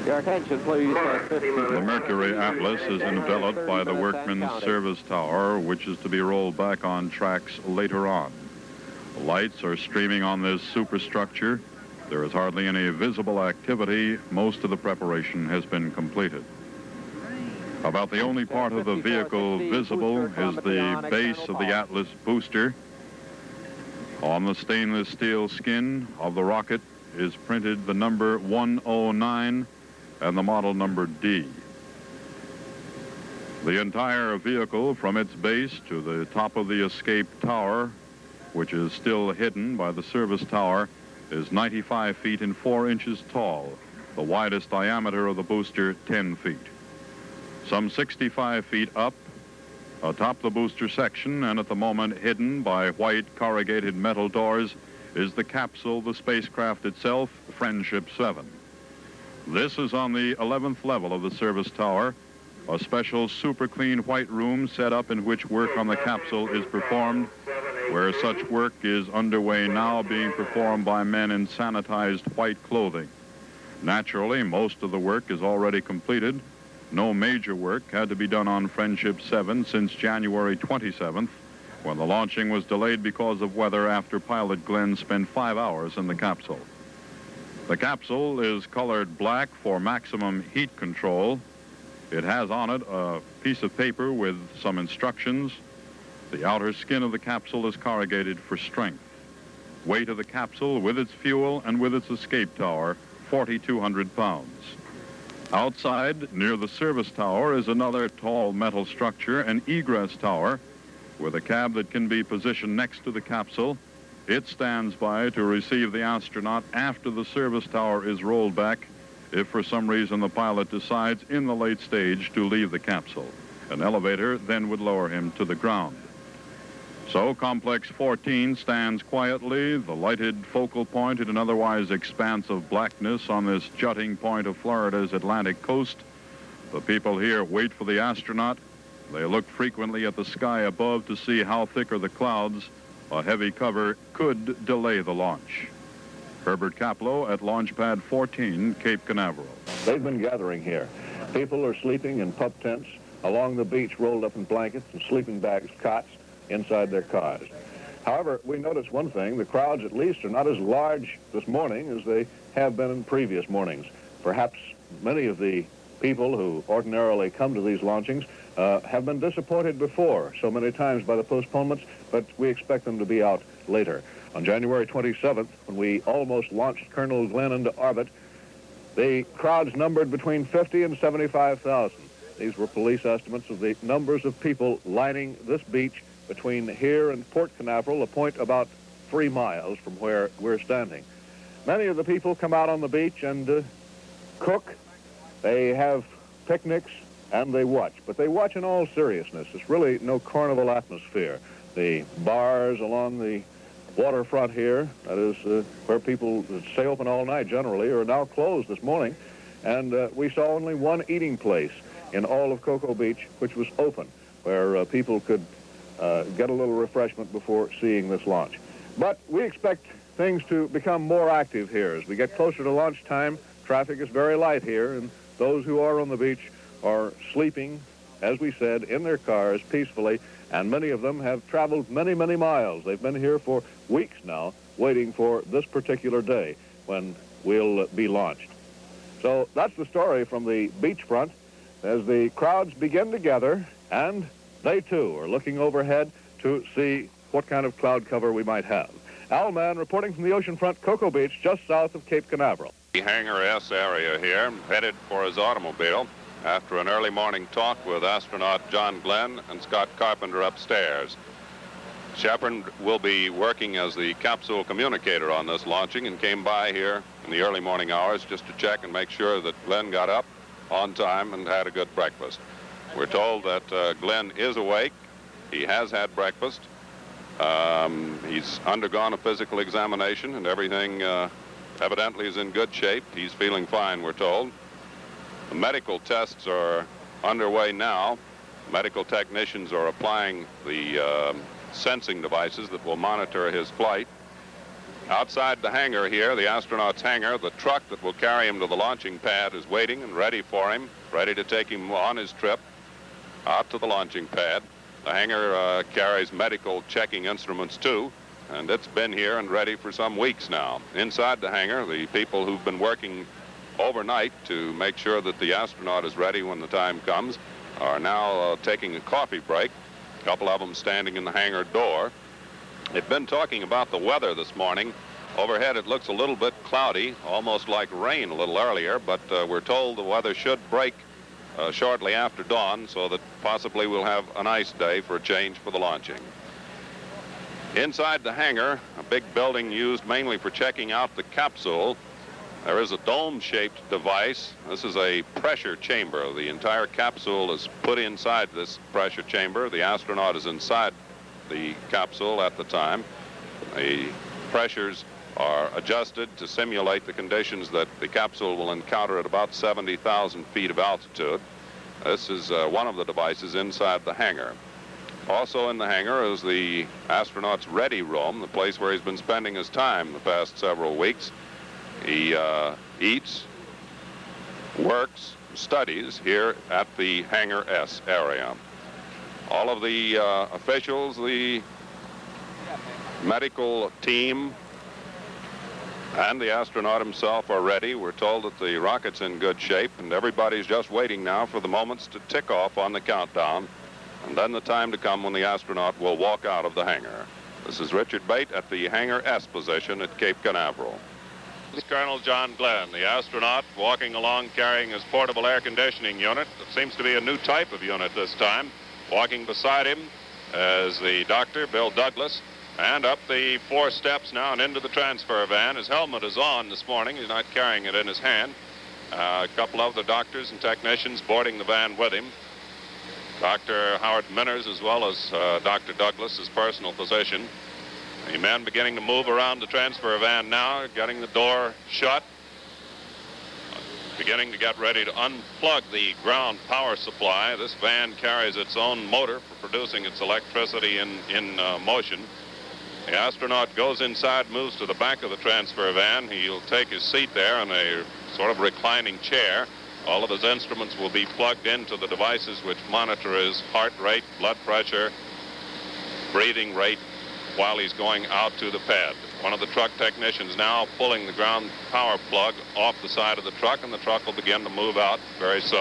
Your attention, please. The Mercury-Atlas is enveloped by the Workmen's Service Tower, which is to be rolled back on tracks later on. The lights are streaming on this superstructure. There is hardly any visible activity. Most of the preparation has been completed. About the only part of the vehicle visible is the base of the Atlas booster. On the stainless steel skin of the rocket is printed the number 109 and the model number D. The entire vehicle, from its base to the top of the escape tower, which is still hidden by the service tower, is 95 feet and 4 inches tall, the widest diameter of the booster 10 feet. Some 65 feet up, atop the booster section, and at the moment hidden by white corrugated metal doors, is the capsule, the spacecraft itself, Friendship 7. This is on the 11th level of the service tower, a special super clean white room set up in which work on the capsule is performed, where such work is underway now, being performed by men in sanitized white clothing. Naturally, most of the work is already completed. No major work had to be done on Friendship 7 since January 27th, when the launching was delayed because of weather after pilot Glenn spent 5 hours in the capsule. The capsule is colored black for maximum heat control. It has on it a piece of paper with some instructions. The outer skin of the capsule is corrugated for strength. Weight of the capsule with its fuel and with its escape tower, 4,200 pounds. Outside, near the service tower, is another tall metal structure, an egress tower, with a cab that can be positioned next to the capsule. It stands by to receive the astronaut after the service tower is rolled back, if for some reason the pilot decides in the late stage to leave the capsule. An elevator then would lower him to the ground. So Complex 14 stands quietly, the lighted focal point at an otherwise expanse of blackness on this jutting point of Florida's Atlantic coast. The people here wait for the astronaut. They look frequently at the sky above to see how thick are the clouds. A heavy cover could delay the launch. Herbert Kaplow at Launch Pad 14, Cape Canaveral. They've been gathering here. People are sleeping in pup tents along the beach, rolled up in blankets and sleeping bags, cots, inside their cars. However, we notice one thing: the crowds at least are not as large this morning as they have been in previous mornings. Perhaps many of the people who ordinarily come to these launchings have been disappointed before so many times by the postponements, but we expect them to be out later. On January 27th, when we almost launched Colonel Glenn into orbit, the crowds numbered between 50 and 75,000. These were police estimates of the numbers of people lining this beach between here and Port Canaveral, a point about 3 miles from where we're standing. Many of the people come out on the beach and cook. They have picnics and they watch, but they watch in all seriousness. It's really no carnival atmosphere. The bars along the waterfront here, that is where people stay open all night generally, are now closed this morning. And we saw only one eating place in all of Cocoa Beach which was open, where people could get a little refreshment before seeing this launch. But we expect things to become more active here. As we get closer to launch time, traffic is very light here, and those who are on the beach are sleeping, as we said, in their cars peacefully, and many of them have traveled many, many miles. They've been here for weeks now, waiting for this particular day when we'll be launched. So that's the story from the beachfront as the crowds begin to gather, and they, too, are looking overhead to see what kind of cloud cover we might have. Al Mann reporting from the oceanfront, Cocoa Beach, just south of Cape Canaveral. The Hangar S area here, headed for his automobile after an early morning talk with astronaut John Glenn and Scott Carpenter upstairs. Shepard will be working as the capsule communicator on this launching and came by here in the early morning hours just to check and make sure that Glenn got up on time and had a good breakfast. We're told that Glenn is awake. He has had breakfast. He's undergone a physical examination, and everything evidently is in good shape. He's feeling fine, we're told. The medical tests are underway now. Medical technicians are applying the sensing devices that will monitor his flight. Outside the hangar here, the astronaut's hangar, the truck that will carry him to the launching pad is waiting and ready for him, ready to take him on his trip out to the launching pad. The hangar carries medical checking instruments too, and it's been here and ready for some weeks now. Inside the hangar, the people who've been working overnight to make sure that the astronaut is ready when the time comes are now taking a coffee break. A couple of them standing in the hangar door. They've been talking about the weather this morning. Overhead it looks a little bit cloudy, almost like rain a little earlier, but we're told the weather should break shortly after dawn, so that possibly we'll have a nice day for a change for the launching. Inside the hangar, a big building used mainly for checking out the capsule, there is a dome-shaped device. This is a pressure chamber. The entire capsule is put inside this pressure chamber. The astronaut is inside the capsule at the time. The pressures are adjusted to simulate the conditions that the capsule will encounter at about 70,000 feet of altitude. This is one of the devices inside the hangar. Also in the hangar is the astronaut's ready room, the place where he's been spending his time the past several weeks. He eats, works, studies here at the Hangar S area. All of the officials, the medical team, and the astronaut himself are ready. We're told that the rocket's in good shape, and everybody's just waiting now for the moments to tick off on the countdown, and then the time to come when the astronaut will walk out of the hangar. This is Richard Bate at the Hangar S position at Cape Canaveral. This is Colonel John Glenn, the astronaut, walking along carrying his portable air conditioning unit. It seems to be a new type of unit this time. Walking beside him is the doctor, Bill Douglas, and up the 4 steps now and into the transfer van. His helmet is on this morning. He's not carrying it in his hand. A couple of the doctors and technicians boarding the van with him. Dr. Howard Minners, as well as Dr. Douglas, his personal physician. The men beginning to move around the transfer van now, getting the door shut, beginning to get ready to unplug the ground power supply. This van carries its own motor for producing its electricity in motion. The astronaut goes inside, moves to the back of the transfer van. He'll take his seat there in a sort of reclining chair. All of his instruments will be plugged into the devices which monitor his heart rate, blood pressure, breathing rate while he's going out to the pad. One of the truck technicians now pulling the ground power plug off the side of the truck, and the truck will begin to move out very soon.